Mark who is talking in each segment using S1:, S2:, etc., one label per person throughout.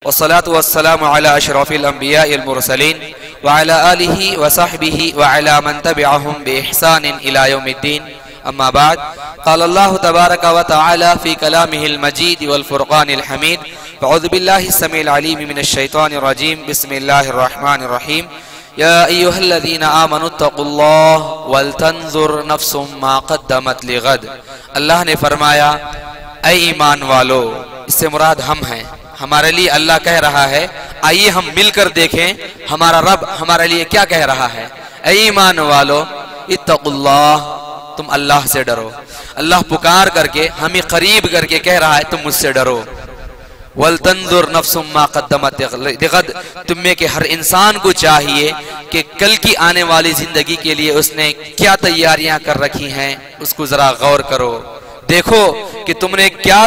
S1: वस्सलातु वस्सलामु अला अशरफिल अंबिया वल मुरसलीन व अला आलिहि व सहबिहि व अला मन तबिअहुम बि इहसान इला यौमिद्दीन अम्मा बाद क़ाल अल्लाहु तबारक व तआला फ़ी कलामिहिल मजीद वल फ़ुरक़ानिल हमीद अऊज़ु बिल्लाहि समीइल अलीम मिनश शैतानिर रजीम बिस्मिल्लाहिर रहमानिर रहीम या अय्युहल्लज़ीना आमनुत्तक़ुल्लाह वल तंज़ुर नफ्सुम मा क़द्दमत लिग़द। अल्लाह ने फरमाया, ऐ ईमान वालो, इससे मुराद हम हैं। हमारे लिए अल्लाह कह रहा है, आइए हम मिलकर देखें हमारा रब हमारे लिए क्या कह रहा है। ऐ ईमान वालो इत्तक़ुल्लाह, तुम अल्लाह से डरो। अल्लाह पुकार करके हमें करीब करके कह रहा है, तुम मुझसे डरो। वल तंजुर नफ्सुम मा क़द्दमत लिग़द, तुम में के हर इंसान को चाहिए कि कल की आने वाली जिंदगी के लिए उसने क्या तैयारियां कर रखी हैं, उसको जरा गौर करो। देखो कि तुमने क्या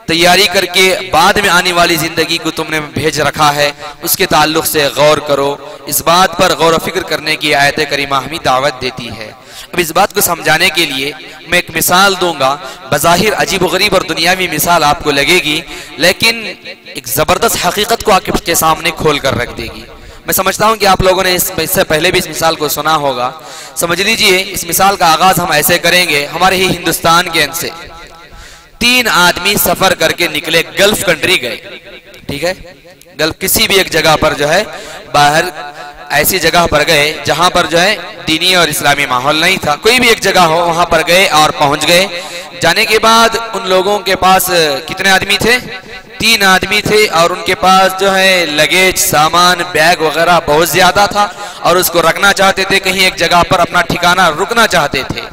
S1: तैयारी करके बाद में आने वाली जिंदगी को तुमने भेज रखा है, उसके ताल्लुक से गौर करो। इस बात पर गौर फिक्र करने की आयत करीमा हमें दावत देती है। अब इस बात को समझाने के लिए मैं एक मिसाल दूंगा। बज़ाहिर अजीब व गरीब और दुनियावी मिसाल आपको लगेगी, लेकिन एक जबरदस्त हकीकत को आपके सामने खोल कर रख देगी। मैं समझता हूं कि आप लोगों ने इससे पहले भी इस मिसाल को सुना होगा। समझ लीजिए, इस मिसाल का आगाज हम ऐसे करेंगे। हमारे ही हिंदुस्तान के अंदर से 3 आदमी सफर करके निकले, गल्फ कंट्री गए। ठीक है, गल्फ किसी भी एक जगह पर जो है, बाहर ऐसी जगह पर गए जहां पर जो है दीनी और इस्लामी माहौल नहीं था। कोई भी एक जगह हो, वहां पर गए और पहुंच गए। जाने के बाद उन लोगों के पास कितने आदमी थे? 3 आदमी थे, और उनके पास जो है लगेज, सामान, बैग वगैरह बहुत ज्यादा था, और उसको रखना चाहते थे कहीं एक जगह पर, अपना ठिकाना रुकना चाहते थे।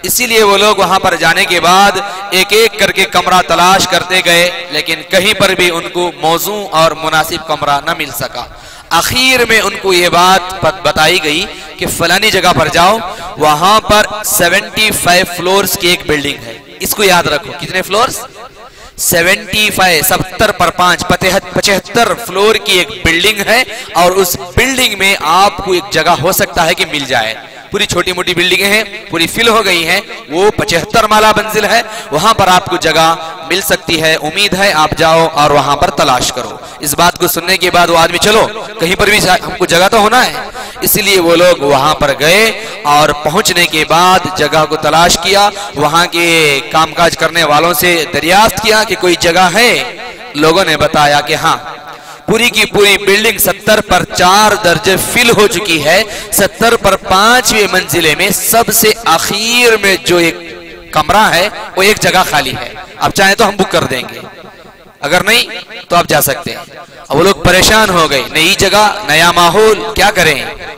S1: इसीलिए वो लोग वहां पर जाने के बाद एक एक करके कमरा तलाश करते गए, लेकिन कहीं पर भी उनको मौजू और मुनासिब कमरा न मिल सका। आखिर में उनको ये बात बताई गई कि फलानी जगह पर जाओ, वहां पर 75 फ्लोर्स की एक बिल्डिंग है। इसको याद रखो, कितने फ्लोर्स? 75, 70 पर 5, 75 फ्लोर की एक बिल्डिंग है, और उस बिल्डिंग में आपको एक जगह हो सकता है कि मिल जाए। पूरी छोटी मोटी बिल्डिंगें हैं, पूरी फिल हो गई हैं, वो 75 माला मंजिल है, वहां पर आपको जगह मिल सकती है। उम्मीद है आप जाओ और वहां पर तलाश करो। इस बात को सुनने के बाद वो आदमी, चलो कहीं पर भी हमको जगह तो होना है। इसलिए वो लोग वहां पर गए, और पहुंचने के बाद जगह को तलाश किया। वहां के कामकाज करने वालों से दरियाफ्त किया कि कोई जगह है। लोगों ने बताया कि हाँ, पूरी की पूरी बिल्डिंग 70 पर 4 दर्जे फिल हो चुकी है। 70 पर 5वें मंजिले में सबसे आखिर में जो एक कमरा है, वो एक जगह खाली है। आप चाहें तो हम बुक कर देंगे, अगर नहीं तो आप जा सकते हैं। अब वो लोग परेशान हो गए, नई जगह, नया माहौल, क्या करें,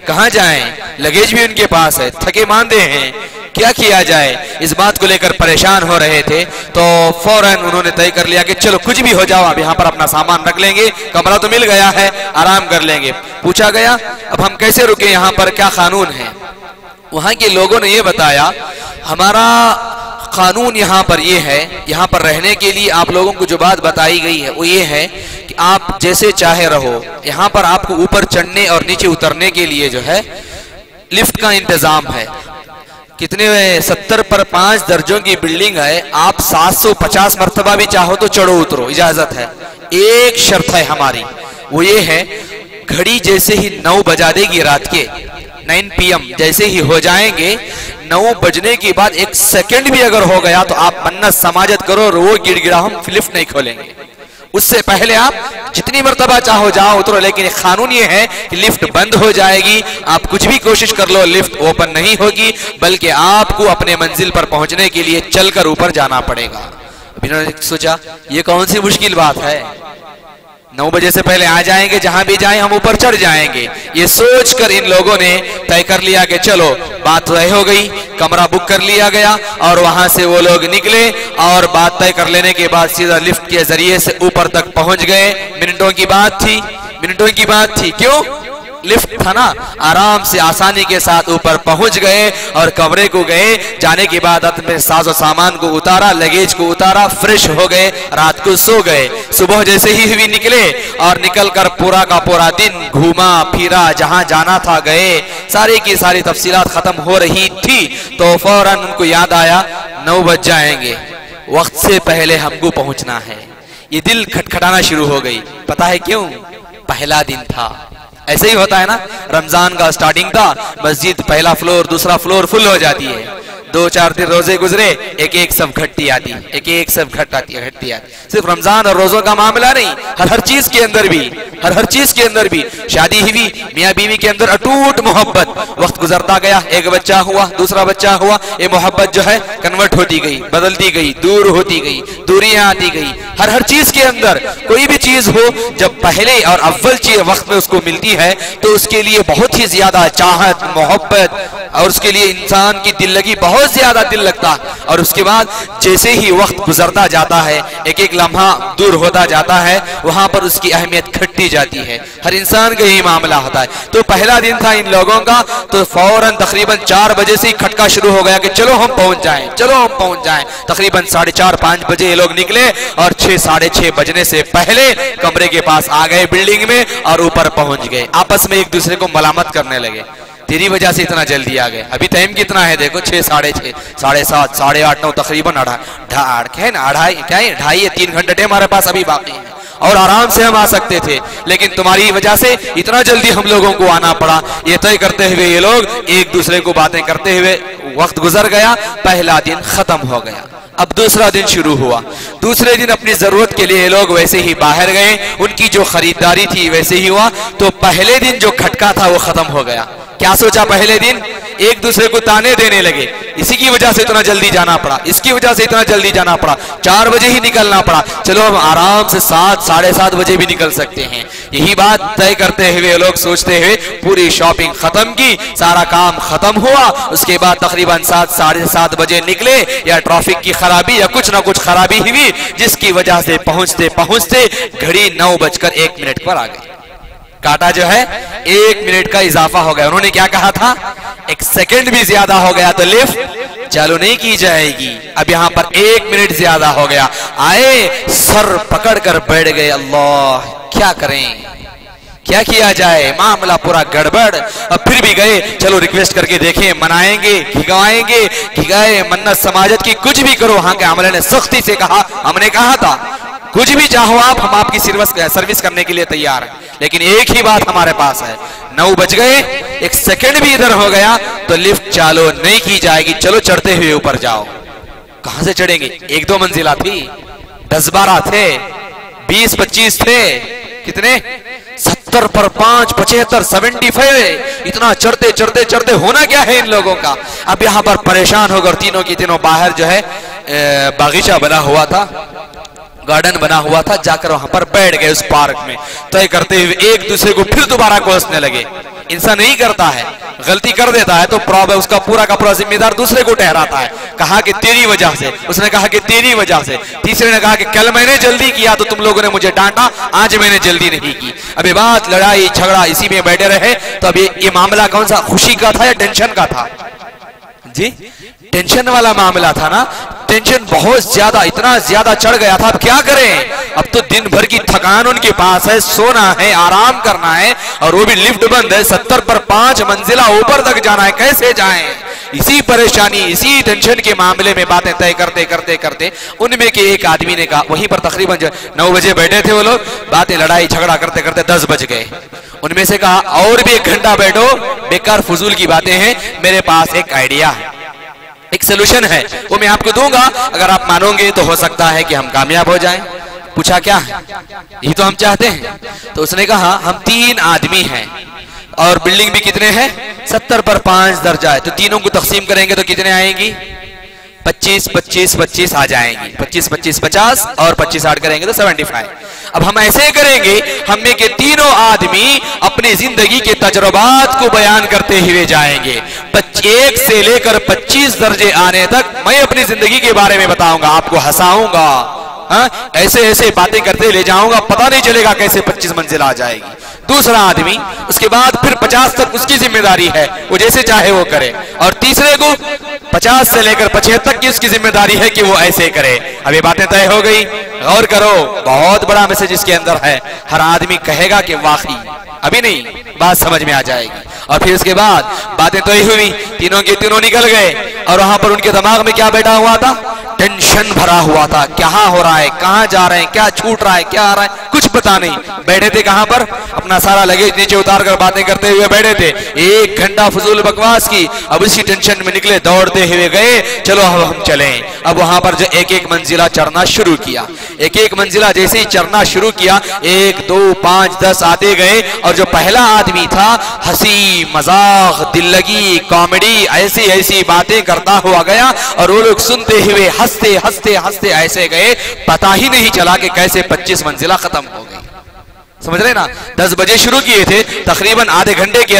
S1: कहां जाएं? लगेज भी उनके पास है, थके मांदे हैं, क्या किया जाए? इस बात को लेकर परेशान हो रहे थे। तो फौरन उन्होंने तय कर लिया कि चलो कुछ भी हो जाओ, अब यहाँ पर अपना सामान रख लेंगे, कमरा तो मिल गया है, आराम कर लेंगे। पूछा गया, अब हम कैसे रुके, यहाँ पर क्या कानून है? वहां के लोगों ने ये बताया, हमारा कानून यहाँ पर ये है, यहाँ पर रहने के लिए आप लोगों को जो बात बताई गई है वो ये है कि आप जैसे चाहे रहो। यहाँ पर आपको ऊपर चढ़ने और नीचे उतरने के लिए जो है लिफ्ट का इंतजाम है। कितने 70 पर 5 दर्जों की बिल्डिंग है, आप 750 मर्तबा भी चाहो तो चढ़ो उतरो, इजाजत है। एक शर्त है हमारी, वो ये है, घड़ी जैसे ही 9 बजा देगी, रात के 9 PM जैसे ही हो जाएंगे, 9 बजने के बाद 1 सेकंड भी अगर हो गया तो आप मन्नत समाजत करो, रो गिड़गिड़ा, हम लिफ्ट नहीं खोलेंगे। उससे पहले आप जितनी मर्तबा चाहो जाओ उतरो, लेकिन कानून ये है कि लिफ्ट बंद हो जाएगी। आप कुछ भी कोशिश कर लो, लिफ्ट ओपन नहीं होगी, बल्कि आपको अपने मंजिल पर पहुंचने के लिए चलकर ऊपर जाना पड़ेगा। इन्होंने सोचा, ये कौन सी मुश्किल बात है, 9 बजे से पहले आ जाएंगे, जहां भी जाएं हम ऊपर चढ़ जाएंगे। ये सोचकर इन लोगों ने तय कर लिया कि चलो बात तय हो गई, कमरा बुक कर लिया गया, और वहां से वो लोग निकले, और बात तय कर लेने के बाद सीधा लिफ्ट के जरिए से ऊपर तक पहुंच गए। मिनटों की बात थी, मिनटों की बात थी, क्यों? लिफ्ट था ना, आराम से आसानी के साथ ऊपर पहुंच गए और कमरे को गए। जाने के बाद अपने साजो सामान को उतारा, लगेज को उतारा, फ्रेश हो गए, रात को सो गए। सुबह जैसे ही हुई निकले, और निकलकर पूरा का पूरा दिन घूमा फिरा, जहां जाना था गए। सारी की सारी तफसीलात खत्म हो रही थी तो फौरन उनको याद आया, 9 बज जाएंगे, वक्त से पहले हमको पहुंचना है। ये दिल खटखटाना शुरू हो गई। पता है क्यों? पहला दिन था। ऐसे ही होता है ना, रमजान का स्टार्टिंग था, मस्जिद पहला फ्लोर दूसरा फ्लोर फुल हो जाती है। 2-4 दिन रोजे गुजरे, एक एक सब घटती आती, एक एक सब घटती आती। सिर्फ रमजान और रोजों का मामला नहीं, हर चीज के अंदर भी, हर चीज के अंदर भी। शादी हुई, मियाँ बीवी के अंदर अटूट मोहब्बत, वक्त गुजरता गया, एक बच्चा हुआ, दूसरा बच्चा हुआ, ये मोहब्बत जो है कन्वर्ट होती गई, बदलती गई, दूर होती गई, दूरियां आती गई। हर चीज के अंदर कोई भी चीज हो, जब पहले और अव्वल चीज वक्त में उसको मिलती है तो उसके लिए बहुत ही ज्यादा चाहत, मोहब्बत, और उसके लिए इंसान की दिल लगी बहुत ज्यादा दिल लगता है। और उसके बाद जैसे ही वक्त गुजरता जाता है, एक एक लम्हा दूर होता जाता है, वहां पर उसकी अहमियत घटती जाती है। हर इंसान का यही मामला होता है। तो पहला दिन था इन लोगों का, तो फौरन तकरीबन 4 बजे से ही खटका शुरू हो गया कि चलो हम पहुंच जाएं, चलो हम पहुंच जाएं। तकरीबन 4:30-5 बजे ये लोग निकले और 6-6:30 बजने से पहले कमरे के पास आ गए बिल्डिंग में और ऊपर पहुंच गए। आपस में एक दूसरे को मलामत करने लगे, तेरी वजह से इतना जल्दी आ गए। अभी टाइम कितना है देखो, 6, 6:30, 7:30, 8:30, 9, तकरीबन 2.5 3 घंटे हमारे पास अभी बाकी है और आराम से हम आ सकते थे, लेकिन तुम्हारी वजह से इतना जल्दी हम लोगों को आना पड़ा। ये तय करते हुए ये लोग एक दूसरे को बातें करते हुए वक्त गुजर गया, पहला दिन खत्म हो गया। अब दूसरा दिन शुरू हुआ। दूसरे दिन अपनी जरूरत के लिए लोग वैसे ही बाहर गए, उनकी जो खरीदारी थी वैसे ही हुआ। तो पहले दिन जो खटका था वो खत्म हो गया। क्या सोचा पहले दिन? एक दूसरे को ताने देने लगे, इसी की वजह से इतना जल्दी जाना पड़ा, इसकी वजह से इतना जल्दी जाना पड़ा, 4 बजे ही निकलना पड़ा, चलो हम आराम से 7, 7:30 बजे भी निकल सकते हैं। यही बात तय करते हुए लोग सोचते हुए पूरी शॉपिंग खत्म की, सारा काम खत्म हुआ। उसके बाद तकरीबन 7, 7:30 बजे निकले, या ट्रैफिक की खराबी या कुछ ना कुछ खराबी हुई, जिसकी वजह से पहुंचते पहुंचते घड़ी 9:01 पर आ गई। काटा जो है 1 मिनट का इजाफा हो गया। उन्होंने क्या कहा था? 1 सेकंड भी ज्यादा हो गया तो लिफ्ट चालू नहीं की जाएगी। अब यहां पर 1 मिनट ज्यादा हो गया, आए सर पकड़कर बैठ गए। अल्लाह, क्या करें, क्या किया जाए, मामला पूरा गड़बड़। अब फिर भी गए, चलो रिक्वेस्ट करके देखें, मनाएंगे, घिगाए मन्नत समाजत की, कुछ भी करो। वहां के आमले ने सख्ती से कहा, हमने कहा था कुछ भी चाहो आप, हम आपकी सर्विस करने के लिए तैयार हैं, लेकिन एक ही बात हमारे पास है, 9 बज गए, 1 सेकंड भी इधर हो गया तो लिफ्ट चालू नहीं की जाएगी, चलो चढ़ते हुए ऊपर जाओ। कहां से चढ़ेंगे? 1-2 मंजिला थी, 10-12 थे, 20-25 थे, कितने? 70 पर 5, 75, 75। इतना चढ़ते चढ़ते चढ़ते होना क्या है इन लोगों का। अब यहां पर परेशान होकर तीनों की तीनों बाहर जो है बागीचा बना हुआ था, गार्डन बना हुआ था, जाकर वहां पर बैठ गए उस पार्क में। तय करते हुए एक दूसरे को फिर दोबारा कोसने लगे। इंसान नहीं करता है, गलती कर देता है तो प्रॉब्लम उसका पूरा का पूरा जिम्मेदार दूसरे को ठहराता है। कहा कि तेरी वजह से, उसने कहा कि तेरी वजह से, तीसरे ने कहा कि कल मैंने जल्दी किया तो तुम लोगों ने मुझे डांटा, आज मैंने जल्दी नहीं की। अभी बात, लड़ाई झगड़ा इसी में बैठे रहे। तो अभी ये मामला कौन सा, खुशी का था या टेंशन का था? जी, टेंशन वाला मामला था ना। टेंशन बहुत ज्यादा, इतना ज्यादा चढ़ गया था। अब क्या करें? अब तो दिन भर की थकान उनके पास है, सोना है, आराम करना है, और वो भी लिफ्ट बंद है, 70 पर 5 मंजिला ऊपर तक जाना है, कैसे जाएं? इसी परेशानी, इसी टेंशन के मामले में बातें तय करते करते करते उनमें के एक आदमी ने कहा, वहीं पर तकरीबन 9 बजे बैठे थे वो लोग, बातें लड़ाई झगड़ा करते करते 10 बज गए। उनमें से कहा और भी 1 घंटा बैठो, बेकार फजूल की बातें हैं, मेरे पास एक आइडिया है, एक सोल्यूशन है, वो मैं आपको दूंगा, अगर आप मानोगे तो हो सकता है कि हम कामयाब हो जाएं। पूछा क्या है? यही तो हम चाहते हैं। तो उसने कहा हम 3 आदमी हैं और बिल्डिंग भी कितने हैं? 70 पर 5 दर्जा है, तो तीनों को तकसीम करेंगे तो कितने आएंगी? 25, 25, 25 आ जाएंगी। 25, 25, 50 और 25 ऐड करेंगे तो 75। अब हम ऐसे करेंगे, हम में के तीनों आदमी अपनी जिंदगी के तजुर्बात को बयान करते हुए जाएंगे। 1 से लेकर 25 दर्जे आने तक मैं अपनी जिंदगी के बारे में बताऊंगा, आपको हंसाऊंगा, ऐसे ऐसे बातें करते ले जाऊंगा, पता नहीं चलेगा कैसे 25 मंजिल आ जाएगी। दूसरा आदमी, उसके बाद फिर 50 तक उसकी जिम्मेदारी है, वो जैसे चाहे वो करे, और तीसरे को 50 से लेकर 75 तक की उसकी जिम्मेदारी है कि वो ऐसे करे। अब ये बातें तय हो गई। गौर करो, बहुत बड़ा मैसेज इसके अंदर है। हर आदमी कहेगा कि वाकई, अभी नहीं, बात समझ में आ जाएगी। और फिर उसके बाद बातें तय हुई, तीनों के तीनों निकल गए, और वहां पर उनके दिमाग में क्या बैठा हुआ था? टेंशन भरा हुआ था, क्या हो रहा है, कहाँ जा रहे हैं, क्या छूट रहा है, क्या आ रहा है, कुछ पता नहीं। बैठे थे कहाँ पर, अपना सारा लगेज नीचे उतार कर बातें करते हुए बैठे थे। 1 घंटा फजूल बकवास की, अब इसी टेंशन में निकले, दौड़ते हुए गए, चलो अब हम चलें। अब वहां पर जो एक एक मंजिला चढ़ना शुरू किया, एक एक मंजिला जैसे ही चढ़ना शुरू किया, 1 2 5 10 आते गए। और जो पहला आदमी था, हंसी मजाक दिल लगी कॉमेडी ऐसी ऐसी बातें करता हुआ गया, और वो लोग सुनते हुए हंसते हंसते हंसते ऐसे गए, पता ही नहीं चला कि कैसे 25 मंजिला खत्म हो गई। समझ रहे ना, 10 बजे शुरू किए थे, तकरीबन आधे घंटे के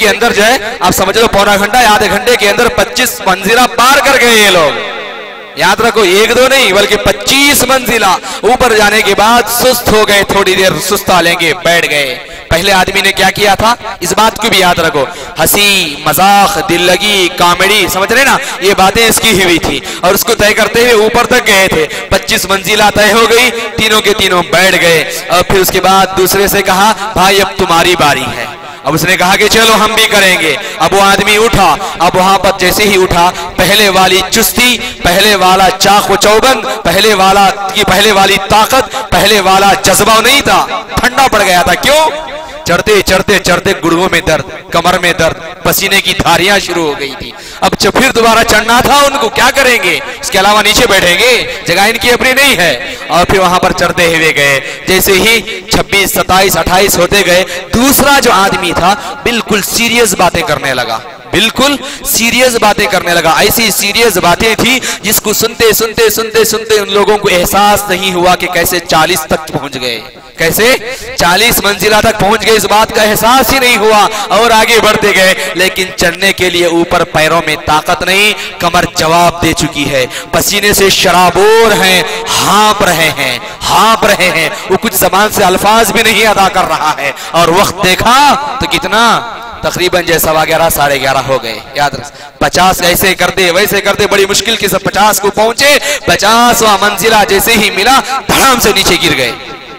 S1: अंदर जो है आप समझ लो पौना घंटा या आधे घंटे के अंदर 25 मंजिला पार कर गए ये लोग। याद रखो, 1 2 नहीं बल्कि 25 मंजिला ऊपर जाने के बाद सुस्त हो गए, थोड़ी देर सुस्ता लेंगे, बैठ गए। पहले आदमी ने क्या किया था, इस बात को भी याद रखो, हंसी मजाक दिल लगी कॉमेडी, समझ रहे ना, ये बातें इसकी हुई थी, और उसको तय करते हुए ऊपर तक गए थे। 25 मंजिला तय हो गई, तीनों के तीनों बैठ गए। और फिर उसके बाद दूसरे से कहा, भाई अब तुम्हारी बारी है। अब उसने कहा कि चलो हम भी करेंगे। अब वो आदमी उठा, अब वहां पर जैसे ही उठा, पहले वाली चुस्ती, पहले वाला चाक व चौबंद, पहले वाली ताकत, पहले वाला जज्बा नहीं था, ठंडा पड़ गया था। क्यों? चढ़ते चढ़ते चढ़ते गुड़ों में दर्द, कमर में दर्द, पसीने की धारियां शुरू हो गई थी। अब जब फिर दोबारा चढ़ना था उनको, क्या करेंगे, इसके अलावा नीचे बैठेंगे, जगह इनकी अपनी नहीं है। और फिर वहां पर चढ़ते हुए गए, जैसे ही 26 27 28 होते गए, दूसरा जो आदमी था बिल्कुल सीरियस बातें करने लगा, बिल्कुल सीरियस बातें करने लगा। ऐसी सीरियस बातें थी जिसको सुनते सुनते सुनते सुनते उन लोगों को एहसास नहीं हुआ कि कैसे 40 तक पहुंच गए, कैसे 40 मंजिला तक पहुंच गए, इस बात का एहसास ही नहीं हुआ। और आगे बढ़ते गए, लेकिन चढ़ने के लिए ऊपर पैरों में ताकत नहीं, कमर जवाब दे चुकी है, पसीने से शराबोर हैं, हाँप रहे हैं, वो कुछ जबान से अल्फाज भी नहीं अदा कर रहा है। और वक्त देखा तो कितना, तकरीबन जैसा 11 साढ़े 11 हो गए। याद रख, 50 ऐसे करते वैसे करते बड़ी मुश्किल के सब 50 को पहुंचे। 50वां मंजिला जैसे ही मिला, धड़ाम से नीचे गिर गए।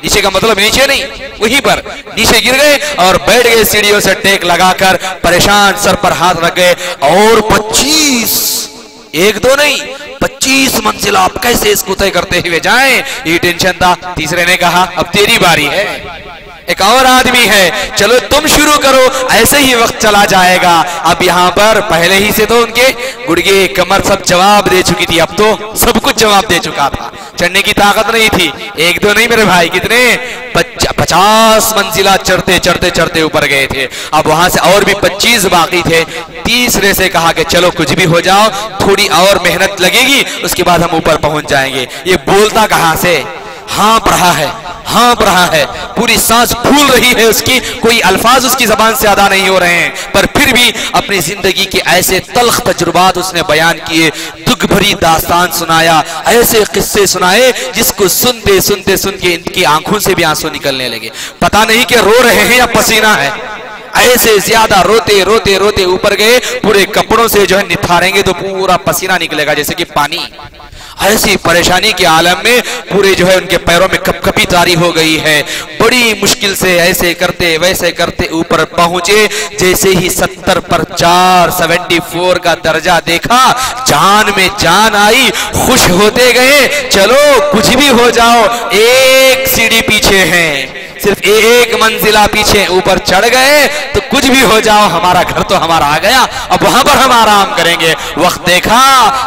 S1: नीचे का मतलब नीचे नहीं, वहीं पर नीचे गिर गए और बैठ गए, सीढ़ियों से टेक लगाकर, परेशान, सर पर हाथ रख गए। और 25, 1 2 नहीं 25 मंजिला आप कैसे इसको तय करते हुए जाएं, ये टेंशन था। तीसरे ने कहा, अब तेरी बारी है, एक और आदमी है, चलो तुम शुरू करो, ऐसे ही वक्त चला जाएगा। अब यहाँ पर पहले ही से तो उनके गुड़गे कमर सब जवाब दे चुकी थी, अब तो सब कुछ जवाब दे चुका था, चढ़ने की ताकत नहीं थी। 1 2 नहीं मेरे भाई, कितने 50 मंजिला चढ़ते चढ़ते चढ़ते ऊपर गए थे। अब वहां से और भी 25 बाकी थे। तीसरे से कहा कि चलो कुछ भी हो जाओ, थोड़ी और मेहनत लगेगी, उसके बाद हम ऊपर पहुंच जाएंगे। ये बोलता कहां से, हाँप रहा है, पूरी सांस फूल रही है उसकी, कोई अल्फाज उसकी जबान से अदा नहीं हो रहे हैं, पर फिर भी अपनी जिंदगी के ऐसे तल्ख तजुर्बात उसने बयान किए, दुख भरी दास्तान सुनाया, ऐसे किस्से सुनाए जिसको सुनते सुनते सुन के इनकी आंखों से भी आंसू निकलने लगे। पता नहीं कि रो रहे हैं या पसीना है, ऐसे ज्यादा रोते रोते रोते ऊपर गए। पूरे कपड़ों से जो है निथारेंगे तो पूरा पसीना निकलेगा जैसे कि पानी। ऐसी परेशानी के आलम में पूरे जो है उनके पैरों में कपकपी तारी हो गई है। बड़ी मुश्किल से ऐसे करते वैसे करते ऊपर पहुंचे। जैसे ही 70 पर 474 का दर्जा देखा, जान में जान आई, खुश होते गए। चलो कुछ भी हो जाओ, एक सीढ़ी पीछे है, सिर्फ एक मंजिला पीछे, ऊपर चढ़ गए तो कुछ भी हो जाओ, हमारा घर तो हमारा आ गया, अब वहां पर हम आराम करेंगे। वक्त देखा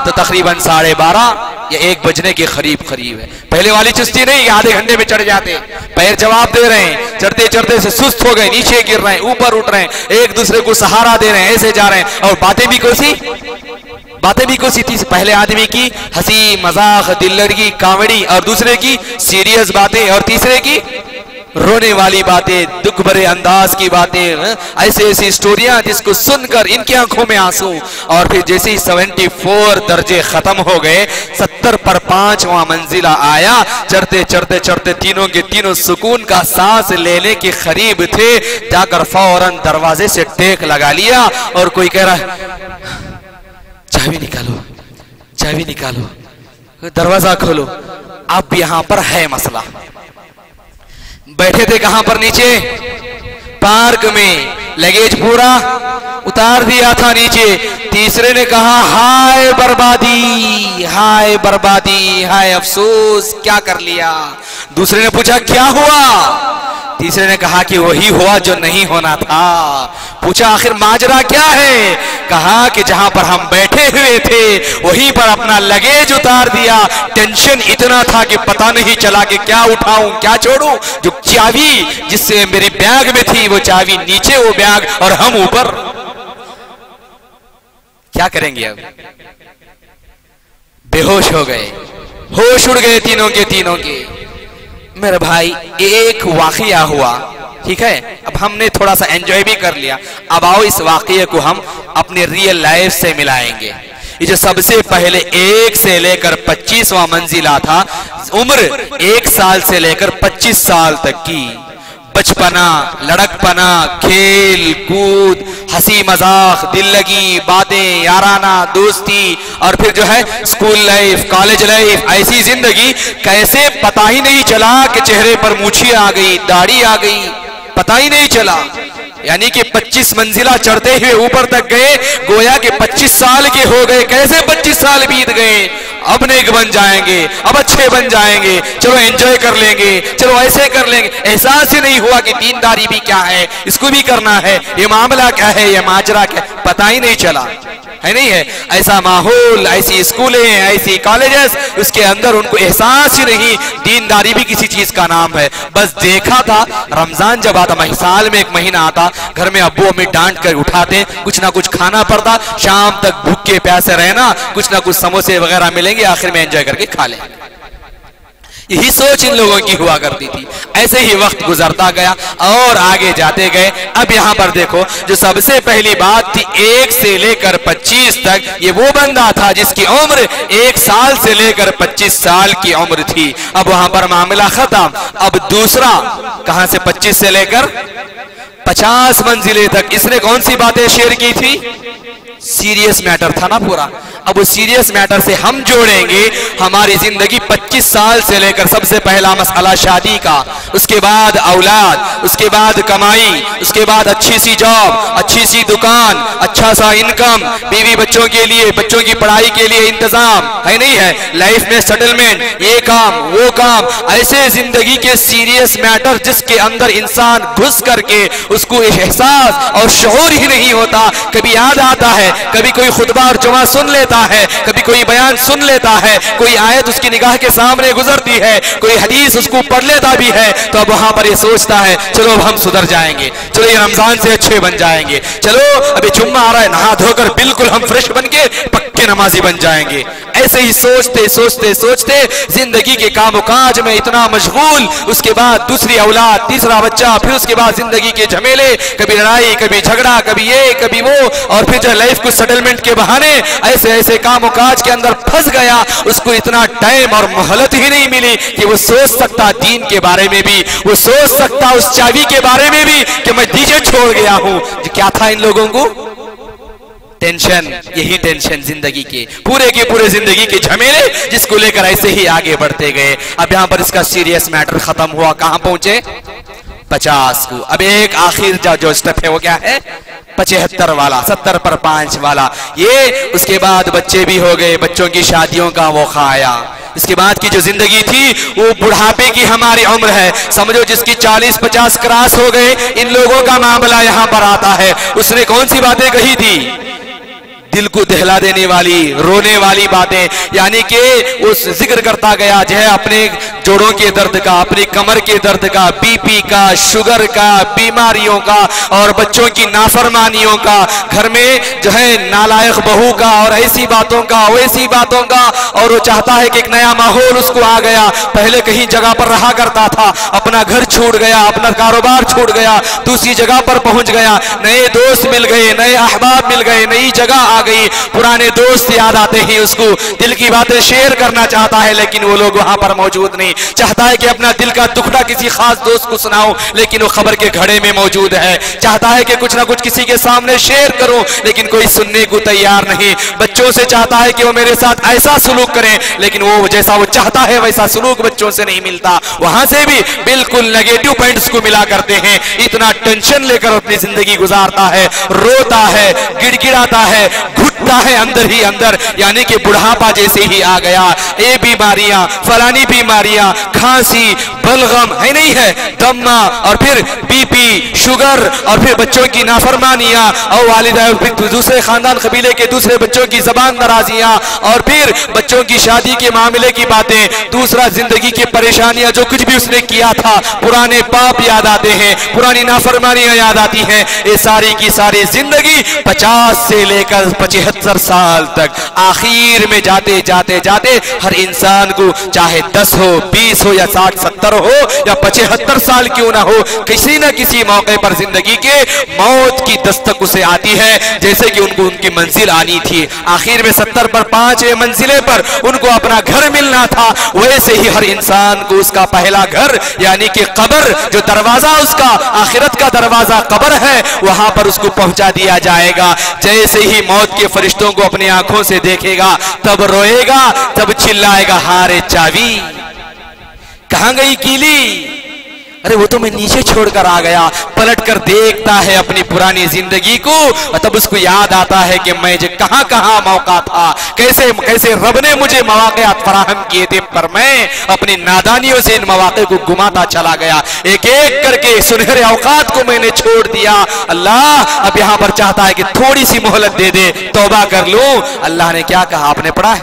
S1: तो तकरीबन 12:30 या 1 बजने के करीब है। पहले वाली चुस्ती नहीं, आधे घंटे में चढ़ जाते, पैर जवाब दे रहे हैं, चढ़ते चढ़ते से सुस्त हो गए, नीचे गिर रहे हैं, ऊपर उठ रहे हैं, एक दूसरे को सहारा दे रहे हैं, ऐसे जा रहे हैं। और बातें भी कोसी थी। पहले आदमी की हंसी मजाक दिल लगी कॉमेडी, और दूसरे की सीरियस बातें, और तीसरे की रोने वाली बातें, दुख भरे अंदाज की बातें, ऐसी ऐसी स्टोरियां जिसको सुनकर इनकी आंखों में आंसू। और फिर जैसे ही 74 दर्जे खत्म हो गए, 70 पर 5वां मंजिला आया। चढ़ते चढ़ते चढ़ते तीनों के तीनों सुकून का सांस लेने के करीब थे, जाकर फौरन दरवाजे से टेक लगा लिया। और कोई कह रहा है चाबी निकालो, दरवाजा खोलो। अब यहां पर है मसला। बैठे थे कहां पर, नीचे पार्क में, लगेज पूरा उतार दिया था नीचे। तीसरे ने कहा हाय बर्बादी, हाय बर्बादी, हाय अफसोस, क्या कर लिया। दूसरे ने पूछा क्या हुआ। तीसरे ने कहा कि वही हुआ जो नहीं होना था। पूछा आखिर माजरा क्या है। कहा कि जहां पर हम बैठे हुए थे वहीं पर अपना लगेज उतार दिया। टेंशन इतना था कि पता नहीं चला कि क्या उठाऊं क्या छोड़ूं। जो चाबी जिससे मेरी बैग में थी वो चाबी नीचे, वो बैग और हम ऊपर। क्या करेंगे अब। बेहोश हो गए, होश उड़ गए तीनों के तीनों के। मेरे भाई एक वाकया हुआ, ठीक है। अब हमने थोड़ा सा एंजॉय भी कर लिया। अब आओ इस वाकये को हम अपने रियल लाइफ से मिलाएंगे। ये जो सबसे पहले 1 से लेकर 25वां मंजिला था, उम्र 1 साल से लेकर 25 साल तक की, बचपना, लड़कपना, खेल कूद, हंसी मजाक, दिल लगी बातें, याराना दोस्ती, और फिर जो है स्कूल लाइफ, कॉलेज लाइफ, ऐसी जिंदगी कैसे पता ही नहीं चला कि चेहरे पर मूछी आ गई, दाढ़ी आ गई, पता ही नहीं चला। यानी कि 25 मंजिला चढ़ते हुए ऊपर तक गए, गोया कि 25 साल के हो गए। कैसे 25 साल बीत गए। अब नेक बन जाएंगे, अब अच्छे बन जाएंगे, चलो एंजॉय कर लेंगे, चलो ऐसे कर लेंगे। एहसास ही नहीं हुआ कि दीनदारी भी क्या है, इसको भी करना है, ये मामला क्या है, ये माजरा क्या, पता ही नहीं चला है। नहीं है ऐसा माहौल, ऐसी स्कूलें, ऐसी कॉलेजेस, उसके अंदर उनको एहसास ही नहीं दीनदारी भी किसी चीज का नाम है। बस देखा था रमजान जब आता, साल में एक महीना आता, घर में अब्बू अम्मी डांट कर उठाते, कुछ ना कुछ खाना पड़ता, शाम तक भूखे प्यासे रहना, कुछ ना कुछ समोसे वगैरह मिलेंगे, आखिर में एंजॉय करके खा लेंगे। यही सोच इन लोगों की हुआ करती थी। ऐसे ही वक्त गुजरता गया और आगे जाते गए। अब यहां पर देखो, जो सबसे पहली बात थी 1 से लेकर 25 तक, ये वो बंदा था जिसकी उम्र 1 साल से लेकर 25 साल की उम्र थी। अब वहां पर मामला खत्म। अब दूसरा कहां से 25 से लेकर 50 मंजिले तक, इसने कौन सी बातें शेयर की थी। सीरियस मैटर था ना पूरा। अब उस सीरियस मैटर से हम जोड़ेंगे हमारी जिंदगी 25 साल से लेकर सबसे पहला मसला शादी का, उसके बाद औलाद, उसके बाद कमाई, उसके बाद अच्छी सी जॉब, अच्छी सी दुकान, अच्छा सा इनकम, बीवी बच्चों के लिए, बच्चों की पढ़ाई के लिए इंतजाम है नहीं है, लाइफ में सेटलमेंट, ये काम वो काम, ऐसे जिंदगी के सीरियस मैटर जिसके अंदर इंसान घुस करके उसको एहसास और शऊर ही नहीं होता। कभी याद आता है, कभी कोई खुतबा और जुमा सुन लेता है, कभी कोई बयान सुन लेता है, कोई आयत उसकी निगाह के सामने गुजरती है, कोई हदीस उसको पढ़ लेता भी है, तो अब वहां पर ये सोचता है चलो अब हम सुधर जाएंगे, चलो ये रमजान से अच्छे बन जाएंगे, चलो अभी जुम्मा आ रहा है, नहा धोकर बिल्कुल हम फ्रेश बन के पक्के नमाजी बन जाएंगे। ऐसे ही सोचते सोचते सोचते जिंदगी के कामकाज में इतना मशगूल, उसके बाद दूसरी औलाद, तीसरा बच्चा, फिर उसके बाद जिंदगी के झमेले, कभी लड़ाई, कभी झगड़ा, कभी ये कभी वो, और फिर जो लाइफ को सेटलमेंट के बहाने ऐसे ऐसे कामकाज के अंदर फंस गया। उसको इतना टाइम और मोहलत ही नहीं मिली कि वो सोच सकता दीन के बारे में भी, वो सोच सकता उस चाबी के बारे में भी कि मैं डीजे छोड़ गया हूं। क्या था इन लोगों को? टेंशन, यही टेंशन जिंदगी के पूरे जिंदगी के झमेले, जिसको लेकर ऐसे ही आगे बढ़ते गए। अब यहां पर इसका सीरियस मैटर खत्म हुआ, कहां पहुंचे? 50 को। अब एक आखिर जो स्टेप है वो क्या है? 75 वाला, 70 पर 5 वाला। ये उसके बाद बच्चे भी हो गए, बच्चों की शादियों का वो खाया। इसके बाद की जो जिंदगी थी वो बुढ़ापे की हमारी उम्र है, समझो जिसकी 40-50 क्रॉस हो गए, इन लोगों का मामला यहां पर आता है। उसने कौन सी बातें कही थी? दिल को दहला देने वाली, रोने वाली बातें, यानी कि उस जिक्र करता गया जो है अपने जोड़ों के दर्द का, अपनी कमर के दर्द का, बीपी का, शुगर का, बीमारियों का, और बच्चों की नाफरमानियों का, घर में जो है नालायक बहू का, और ऐसी बातों का, वैसी बातों का। और वो चाहता है कि एक नया माहौल उसको आ गया। पहले कहीं जगह पर रहा करता था, अपना घर छूट गया, अपना कारोबार छूट गया, दूसरी जगह पर पहुंच गया, नए दोस्त मिल गए, नए अहबाब मिल गए, नई जगह आ गई, पुराने दोस्त याद आते हैं उसको, दिल की बातें शेयर करना चाहता है लेकिन वो लोग वहां पर मौजूद नहीं, चाहता है कि अपना दिल का दुखड़ा किसी खास दोस्त को सुनाओ लेकिन वो खबर के घड़े में मौजूद है, चाहता है कि कुछ ना कुछ किसी के सामने शेयर करो लेकिन कोई सुनने को तैयार नहीं, बच्चों से चाहता है कि वो मेरे साथ ऐसा सुलूक करें लेकिन वो जैसा वो चाहता है वैसा सुलूक बच्चों से नहीं मिलता, वहां से भी बिल्कुल नेगेटिव पॉइंट्स को मिला करते हैं, इतना टेंशन लेकर अपनी जिंदगी गुजारता है, रोता है, गिड़गिड़ाता है, घुटता है अंदर ही अंदर, यानी कि बुढ़ापा जैसे ही आ गया, ये बीमारियां, फलानी बीमारियां, खांसी, बलगम है नहीं है, दम्मा और फिर बीपी, शुगर और फिर बच्चों की नाफरमानियां और वालिदा दूसरे खानदान कबीले के दूसरे बच्चों की जबान नाराजियां और फिर बच्चों की शादी के मामले की बातें, दूसरा जिंदगी की परेशानियां, जो कुछ भी उसने किया था, पुराने पाप याद आते हैं, पुरानी नाफरमानियां याद आती हैं, ये सारी की सारी जिंदगी 50 से लेकर 75 साल तक, आखिर में जाते जाते जाते हर इंसान को चाहे 10 हो, 20 हो या 60, 70 हो या 75 साल क्यों ना हो, किसी न किसी मौके पर जिंदगी के मौत की दस्तक उसे आती है, जैसे कि उनको उनकी मंजिल आनी थी, आखिर में 70 पर 5वें मंजिले पर उनको अपना घर मिलना था, वैसे ही हर इंसान को उसका पहला घर यानी कि कब्र, जो दरवाजा उसका आखिरत का दरवाजा कब्र है, वहां पर उसको पहुंचा दिया जाएगा, जैसे ही मौत के फरिश्तों को अपनी आंखों से देखेगा तब रोएगा, तब चिल्लाएगा, हारे चाबी कहां गई कीली, अरे वो तो मैं नीचे छोड़कर आ गया, पलट कर देखता है अपनी पुरानी जिंदगी को और तब उसको याद आता है कि मैं जो कहां कहां मौका था, कैसे कैसे रब ने मुझे मौके फराहम किए थे, पर मैं अपनी नादानियों से इन मौके को गुमाता चला गया, एक एक करके सुनहरे औकात को मैंने छोड़ दिया, अल्लाह अब यहां पर चाहता है कि थोड़ी सी मोहलत दे दे, तौबा कर लूं। अल्लाह ने क्या कहा, आपने पढ़ा है,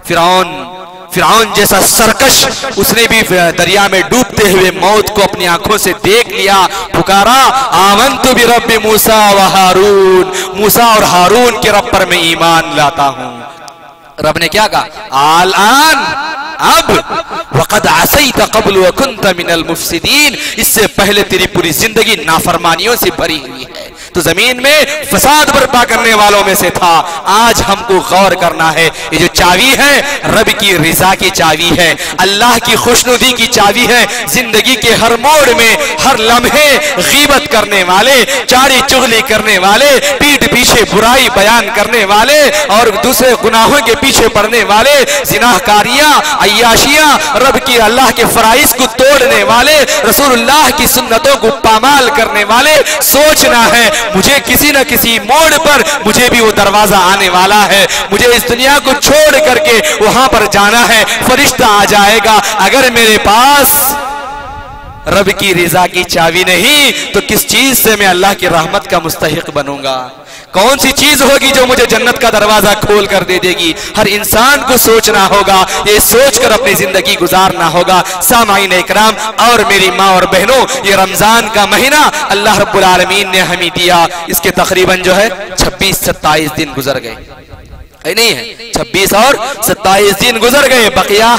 S1: फिरौन जैसा सरकश, उसने भी दरिया में डूबते हुए मौत को अपनी आंखों से देख लिया, पुकारा, आमनतु बिरब्बि मूसा व हारून, मूसा और हारून के रब पर मैं ईमान लाता हूं। रब ने क्या कहा, आल-आन, अब वक़द असैत क़ब्ल व कुन्त मिनल मुफ़सिदीन, इससे पहले तेरी पूरी जिंदगी नाफरमानियों से भरी हुई है, तो जमीन में फसाद बर्पा करने वालों में से था। आज हमको गौर करना है, ये जो चाबी है रब की रिजा की चाबी है, अल्लाह की खुशनुदी की चाबी है, जिंदगी के हर मोड़ में हर लम्हे गीबत करने वाले, चारी चुगली करने वाले, पीठ पीछे बुराई बयान करने वाले और दूसरे गुनाहों के पीछे पड़ने वाले, जिनाहकारियां, अय्याशियां, रब की अल्लाह के फराइज को तोड़ने वाले, रसूलुल्लाह की सुन्नतों को पामाल करने वाले, सोचना है मुझे किसी न किसी मोड़ पर मुझे भी वो दरवाजा आने वाला है, मुझे इस दुनिया को छोड़ करके वहां पर जाना है, फरिश्ता आ जाएगा, अगर मेरे पास रब की रिजा की चाबी नहीं तो किस चीज से मैं अल्लाह की रहमत का मुस्तहिक बनूंगा, कौन सी चीज होगी जो मुझे जन्नत का दरवाजा खोल कर दे देगी। हर इंसान को सोचना होगा, ये सोचकर अपनी जिंदगी गुजारना होगा। सामाईन इकराम और मेरी माँ और बहनों, ये रमजान का महीना अल्लाह रब्बुल आलमीन ने हमें दिया, इसके तकरीबन जो है 26-27 दिन गुजर गए, नहीं है 26 और 27 दिन गुजर गए, बकिया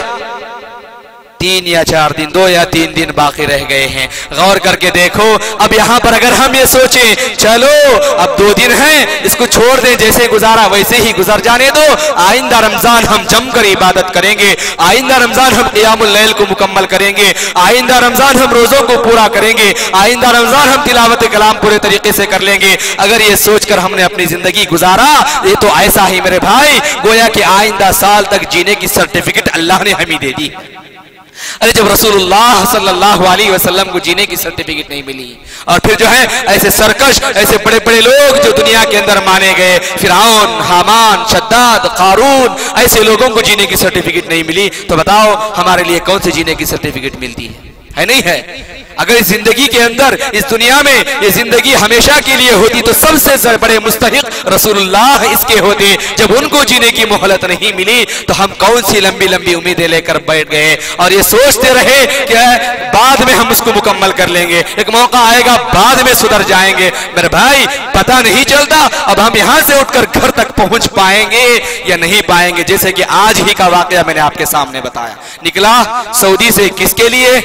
S1: 3 या 4 दिन, 2 या 3 दिन बाकी रह गए हैं। गौर करके देखो, अब यहाँ पर अगर हम ये सोचें चलो अब 2 दिन हैं, इसको छोड़ दें, जैसे गुजारा वैसे ही गुजर जाने दो, आइंदा रमजान हम जमकर इबादत करेंगे, आइंदा रमजान हम क़ियामुल लैल को मुकम्मल करेंगे, आइंदा रमजान हम रोजों को पूरा करेंगे, आइंदा रमजान हम तिलावत कलाम पूरे तरीके से कर लेंगे, अगर ये सोचकर हमने अपनी जिंदगी गुजारा, ये तो ऐसा ही मेरे भाई गोया कि आइंदा साल तक जीने की सर्टिफिकेट अल्लाह ने हमें दे दी। अरे जब रसूलुल्लाह सल्लल्लाहु अलैहि वसल्लम को जीने की सर्टिफिकेट नहीं मिली, और फिर जो है ऐसे सरकश, ऐसे बड़े बड़े लोग जो दुनिया के अंदर माने गए, फिरौन, हामान, शद्दाद, कारून, ऐसे लोगों को जीने की सर्टिफिकेट नहीं मिली, तो बताओ हमारे लिए कौन सी जीने की सर्टिफिकेट मिलती है नहीं है। अगर इस जिंदगी के अंदर, इस दुनिया में ये जिंदगी हमेशा के लिए होती तो सबसे बड़े मुस्तहिक रसूलुल्लाह इसके होते, जब उनको जीने की मोहलत नहीं मिली तो हम कौन सी लंबी लंबी उम्मीदें लेकर बैठ गए और ये सोचते रहे कि बाद में हम उसको मुकम्मल कर लेंगे, एक मौका आएगा बाद में सुधर जाएंगे। मेरे भाई पता नहीं चलता अब हम यहाँ से उठकर घर तक पहुंच पाएंगे या नहीं पाएंगे। जैसे कि आज ही का वाकया मैंने आपके सामने बताया, निकला सऊदी से किसके लिए,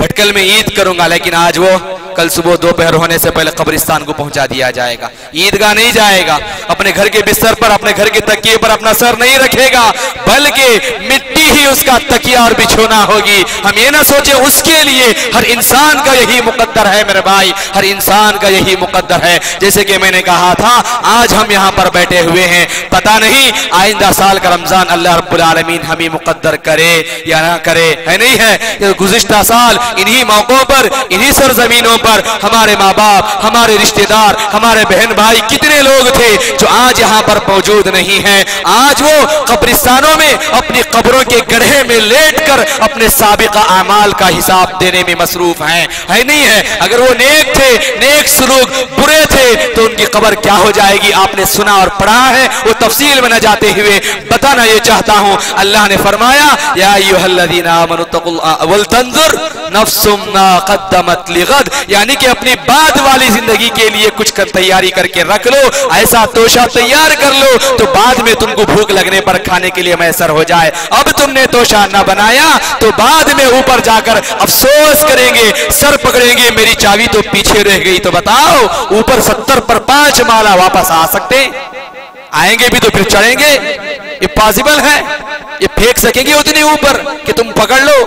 S1: भटकल में ईद करूंगा, लेकिन आज वो कल सुबह दोपहर होने से पहले कब्रिस्तान को पहुंचा दिया जाएगा। ईदगाह नहीं जाएगा, अपने घर के बिस्तर पर, अपने घर के तकिए पर अपना सर नहीं रखेगा, बल्कि मिट्टी ही उसका तकिया और बिछोना होगी। हम ये ना सोचे उसके लिए, हर इंसान का यही मुकद्दर है मेरे भाई, हर इंसान का यही मुकद्दर है। जैसे कि मैंने कहा था, आज हम यहाँ पर बैठे हुए हैं, पता नहीं आइंदा साल का रमजान अल्लाह रब्बुल आलमीन हमें मुकद्दर करे या ना करे, है नहीं है। गुज़िश्ता साल इन्हीं मौकों पर, इन्हीं सरजमीनों पर हमारे माँ बाप, हमारे रिश्तेदार, हमारे बहन भाई कितने लोग थे जो आज यहाँ पर मौजूद नहीं है। आज वो कब्रिस्तानों में अपनी कब्रों के गड्ढे में लेटकर अपने साबिका आमाल का हिसाब देने में मसरूफ हैं, है नहीं है। अगर वो नेक थे, नेक सलूक बुरे थे, तो उनकी कब्र क्या हो जाएगी, आपने सुना और पढ़ा है। वो तफसील में न जाते हुए बताना ये चाहता हूं, अल्लाह ने फरमाया या अय्युहल्लज़ीना आमनु तक़ुल्लाह वल तंजुर नफ्सुम मा क़द्दमत लिग़द, यानी कि अपनी बाद वाली जिंदगी के लिए कुछ तैयारी करके रख लो, ऐसा तोशा तैयार कर लो तो बाद में तुमको भूख लगने पर खाने के लिए मैसर हो जाए। अब तुमने तोशा न बनाया तो बाद में ऊपर जाकर अफसोस करेंगे, सर पकड़ेंगे, मेरी चाबी तो पीछे रह गई। तो बताओ, ऊपर 70 पर 5 माला वापस आ सकते? आएंगे भी तो फिर चढ़ेंगे? ये पॉसिबल है? ये फेंक सकेंगे उतनी ऊपर कि तुम पकड़ लो?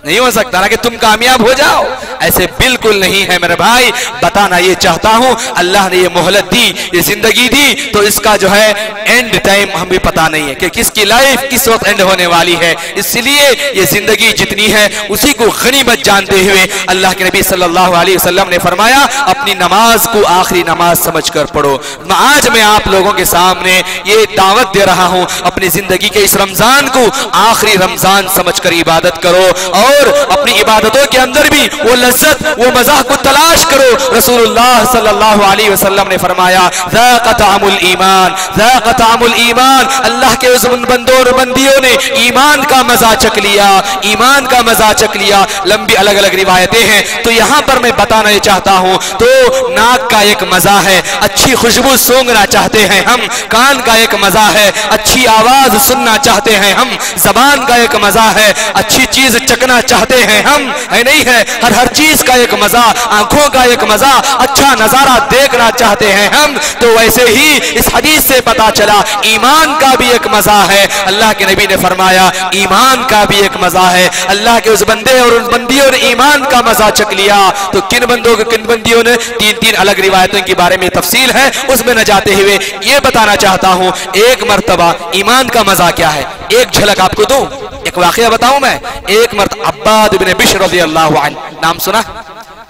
S1: नहीं हो सकता ना कि तुम कामयाब हो जाओ, ऐसे बिल्कुल नहीं है मेरे भाई। बताना ये चाहता हूं, अल्लाह ने ये मोहलत दी, ये जिंदगी दी, तो इसका जो है एंड टाइम हमें पता नहीं है कि किसकी लाइफ किस वक्त एंड होने वाली है। इसलिए ये जिंदगी जितनी है उसी को गनीमत जानते हुए अल्लाह के नबी सल्लल्लाहु अलैहि वसल्लम ने फरमाया, अपनी नमाज को आखिरी नमाज समझकर पढ़ो। आज मैं आप लोगों के सामने ये दावत दे रहा हूं, अपनी जिंदगी के इस रमजान को आखिरी रमजान समझकर इबादत करो और अपनी इबादतों के अंदर भी वो लज्जत, वो मज़ा को तलाश करो। रसूलुल्लाह सल्लल्लाहु अलैहि वसल्लम ने फरमाया, ज़ाक़ तामुल ईमान, ज़ाक़ तामुल ईमान, अल्लाह के उस बंदों और बंदियों ने ईमान का मजा चख लिया, ईमान का मजा चख लिया। लंबी अलग अलग रिवायतें हैं, तो यहाँ पर मैं बताना ये चाहता हूँ, तो नाक का एक मजा है, अच्छी खुशबू सूंघना चाहते हैं हम, कान का एक मजा है, अच्छी आवाज सुनना चाहते हैं हम, जबान का एक मजा है, अच्छी चीज चखना चाहते हैं हम, है नहीं है। हर चीज का एक मजा, आंखों का एक मजा, अच्छा नजारा देखना चाहते हैं हम। तो वैसे ही इस हदीस से पता चला ईमान का भी एक मजा है। अल्लाह के नबी ने फरमाया ईमान का भी एक मजा है। अल्लाह के उस बंदे और उस बंदियों ने ईमान का मजा चख लिया, तो किन बंदों को, किन बंदियों ने, 3 अलग रिवायतों के बारे में तफसील है, उसमें न जाते हुए ये बताना चाहता हूं, एक मर्तबा ईमान का मजा क्या है, एक झलक आपको दूं, एक वाकया बताऊं मैं। एक मर्तबा अब्बाद इब्ने बिश्र रज़ियल्लाहु अन्हु, नाम सुना?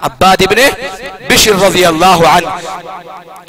S1: अब्बाद इब्ने बिश्र रज़ियल्लाहु अन्हु,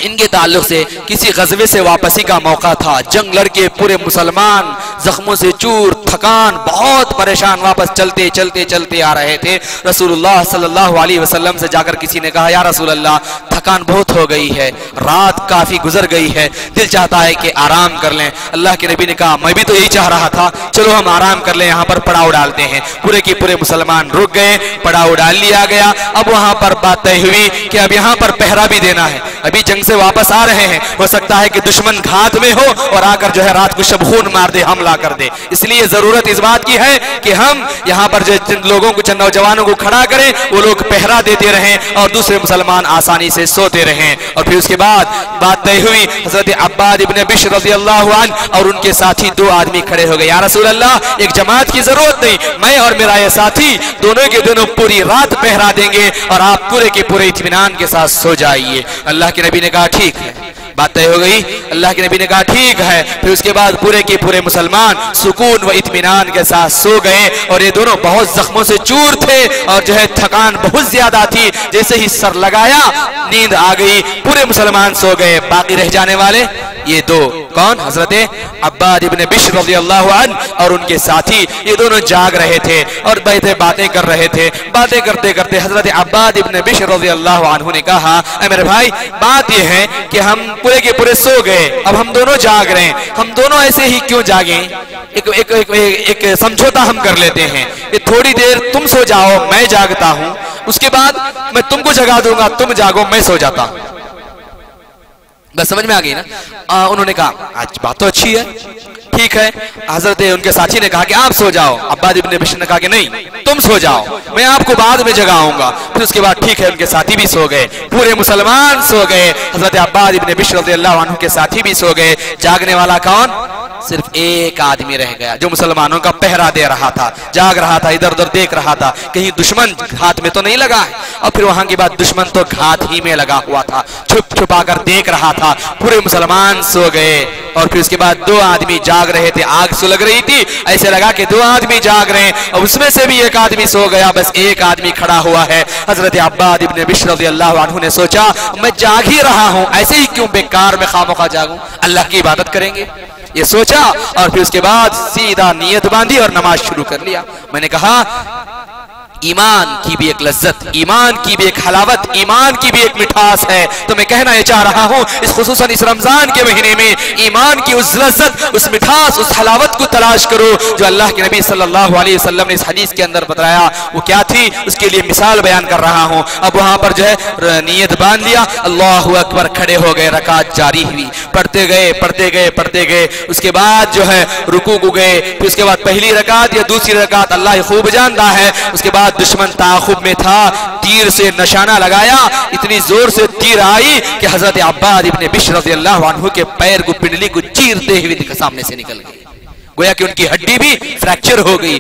S1: इनके ताल्लुक से किसी गज़वे से वापसी का मौका था। जंग लड़के पूरे मुसलमान जख्मों से चूर, थकान, बहुत परेशान, वापस चलते चलते चलते आ रहे थे। रसूलुल्लाह सल्लल्लाहु अलैहि वसल्लम से जाकर किसी ने कहा, या रसूलल्लाह थकान बहुत हो गई है, रात काफी गुजर गई है, दिल चाहता है कि आराम कर लें। अल्लाह के नबी ने कहा, मैं भी तो यही चाह रहा था, चलो हम आराम कर लें, यहाँ पर पड़ाव डालते हैं। पूरे के पूरे मुसलमान रुक गए, पड़ाव डाल लिया गया। अब वहां पर बात तय हुई कि अब यहाँ पर पहरा भी देना है, अभी जंग से वापस आ रहे हैं, हो सकता है कि दुश्मन घात में हो और आकर जो है रात को शबखून मार दे, हमला कर दे। इसलिए जरूरत इस बात की है कि हम यहाँ पर जो जिन लोगों को, जिन नौजवानों को खड़ा करें, वो लोग पहरा देते रहें और दूसरे मुसलमान आसानी से सोते रहें। और फिर उसके बाद बात तय हुई, हजरत अब्बाद इब्ने बिश्र रज़ियल्लाहु अन्हु और उनके साथी 2 आदमी खड़े हो गए, या रसूल अल्लाह एक जमात की जरूरत नहीं, मैं और मेरा ये साथी दोनों के दोनों पूरी रात पहरा देंगे और आप पूरे के पूरे इत्मीनान के साथ सो जाइए। अल्लाह के नबी ने कहा ठीक है, बात तय हो गई। अल्लाह के नबी ने कहा ठीक है। फिर उसके बाद पूरे के पूरे मुसलमान सुकून व इत्मीनान के साथ सो गए और ये दोनों बहुत जख्मों से चूर थे और जो है थकान बहुत ज्यादा थी। जैसे ही सर लगाया नींद आ गई, पूरे मुसलमान सो गए। बाकी रह जाने वाले ये 2 कौन, हजरत अब्बाद इब्ने बिश्र रज़ियल्लाहु अन्हु और उनके साथी, ये दोनों जाग रहे थे और बैठे बातें कर रहे थे। बातें करते करते हजरत अब्बाद इब्ने बिश्र रज़ियल्लाहु अन्हु ने कहा, मेरे भाई बात ये है कि हम पूरे के पूरे सो गए, अब हम दोनों जाग रहे हैं, हम दोनों ऐसे ही क्यों जागे, एक समझौता हम कर लेते हैं कि थोड़ी देर तुम सो जाओ, मैं जागता हूं, उसके बाद मैं तुमको जगा दूंगा, तुम जागो, मैं सो जाता हूं। बस समझ में आ गई ना? उन्होंने कहा आज बात तो अच्छी है, ठीक है। हजरत उनके साथी ने कहा कि आप सो जाओ। अब्बाद इब्ने बिश्र ने कहा कि नहीं, तुम सो जाओ, मैं आपको बाद में जगाऊंगा। फिर उसके बाद ठीक है, उनके साथी भी सो गए, पूरे मुसलमान सो गए। हजरत अब्बाद इब्ने बिश्र रज़ियल्लाहु अन्हु के साथी भी सो गए। जागने वाला कौन? सिर्फ एक आदमी रह गया जो मुसलमानों का पहरा दे रहा था, जाग रहा था, इधर उधर देख रहा था, कहीं दुश्मन घात में तो नहीं लगा है। और फिर वहां की बात, दुश्मन तो घात ही में लगा हुआ था, छुप छुपा कर देख रहा था। पूरे मुसलमान सो गए। और फिर उसके बाद दो आदमी जाग रहे थे, आग सुलग रही थी, ऐसे लगा कि दो आदमी जाग रहे हैं, और उसमें से भी एक आदमी सो गया, बस एक आदमी खड़ा हुआ है। हजरत अब्बाद इब्ने बिश्र रज़ियल्लाहु अन्हु ने सोचा, मैं जाग ही रहा हूं, ऐसे ही क्यों बेकार में खामोखा जागूं, अल्लाह की इबादत करेंगे, ये सोचा। और फिर उसके बाद सीधा नियत बांधी और नमाज शुरू कर लिया। मैंने कहा ईमान की भी एक लज्जत, ईमान की भी एक हलावत, ईमान की भी एक मिठास है। तो मैं कहना ये चाह रहा हूं, इस खुसूसन इस रमजान के महीने में ईमान की उस लज्जत, उस मिठास, उस हलावत को तलाश करो जो अल्लाह के नबी सल्लल्लाहु अलैहि वसल्लम ने इस हदीस के अंदर बताया। वो क्या थी, उसके लिए मिसाल बयान कर रहा हूं। अब वहां पर जो है नियत बांध लिया, अल्लाहु अकबर, खड़े हो गए, रकात जारी हुई, पढ़ते गए पढ़ते गए पढ़ते गए। उसके बाद जो है रुकू को गए। फिर उसके बाद पहली रकात या दूसरी रकात अल्लाह खूब जानता है। उसके बाद दुश्मन ताखुब में था, तीर से निशाना लगाया, इतनी जोर से तीर आई कि हजरत अब्बाद इब्ने बिश्र रज़ियल्लाहु अन्हु के पैर को, पिंडली को चीरते हुए सामने से निकल गई। गोया कि उनकी हड्डी भी फ्रैक्चर हो गई,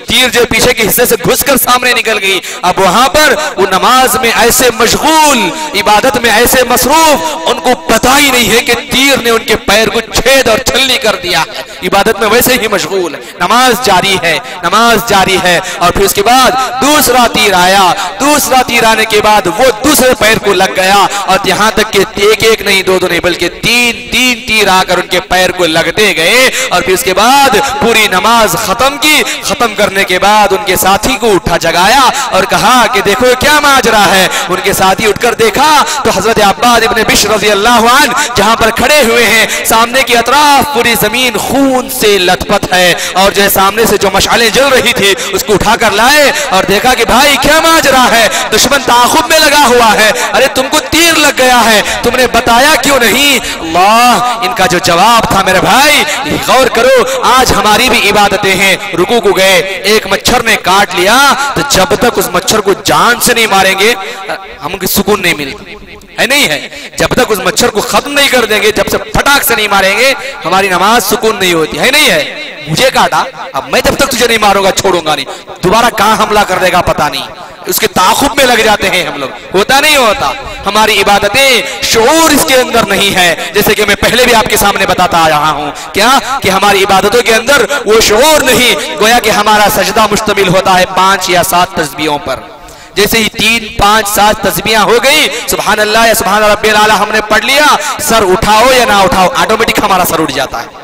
S1: तीर जो पीछे के हिस्से से घुसकर सामने निकल गई। अब वहां पर वो नमाज में ऐसे मशगूल, इबादत में ऐसे मसरूफ, उनको पता ही नहीं है कि तीर ने उनके पैर को छेद और छलनी कर दिया है। इबादत में वैसे ही मशगूल है, नमाज जारी है, नमाज जारी है। और फिर उसके बाद दूसरा तीर आया, दूसरा तीर आने के बाद वो दूसरे पैर को लग गया, और यहां तक कि एक एक नहीं, दो दो नहीं, बल्कि तीन तीन तीर आकर उनके पैर को लगते गए। और फिर उसके बाद पूरी नमाज खत्म की। खत्म करने के बाद उनके साथी को उठा जगाया और कहा कि देखो क्या माजरा है। उनके साथी उठकर देखा तो हजरत अब्बाद इब्ने बिश्र रज़ियल्लाहु अन्हु जहां पर खड़े हुए हैं, सामने की अतराफ पूरी जमीन खून से लथपथ है, और जो सामने से जो मशालें जल रही थी उसको उठाकर लाए और देखा कि भाई क्या माजरा है, दुश्मन ताखुब में लगा हुआ है, अरे तुमको तीर लग गया है, तुमने बताया क्यों नहीं। अल्लाह, इनका जो जवाब था मेरे भाई, गौर करो, आज हमारी भी इबादतें हैं। रुकू को गए, एक मच्छर ने काट लिया, तो जब तक उस मच्छर को जान से नहीं मारेंगे हमको सुकून नहीं मिलता है, नहीं है। जब तक उस मच्छर को खत्म नहीं कर देंगे, जब से फटाक से नहीं मारेंगे, हमारी नमाज सुकून नहीं होती है, नहीं है। मुझे काटा, अब मैं जब तक तुझे नहीं मारूंगा छोड़ूंगा नहीं, दोबारा कहां हमला कर देगा पता नहीं, उसके ताखुब में लग जाते हैं हम लोग, होता नहीं होता। हमारी इबादतें शऊर इसके अंदर नहीं है, जैसे कि मैं पहले भी आपके सामने बताता आ रहा हूं, क्या कि हमारी इबादतों के अंदर वो शऊर नहीं। गोया कि हमारा सजदा मुश्तमिल होता है 5 या 7 तस्बीहों पर। जैसे ही 3, 5, 7 तस्बीहां हो गई, सुभान अल्लाह या सुभान रब्बिल आला हमने पढ़ लिया, सर उठाओ या ना उठाओ, ऑटोमेटिक हमारा सर उठ जाता है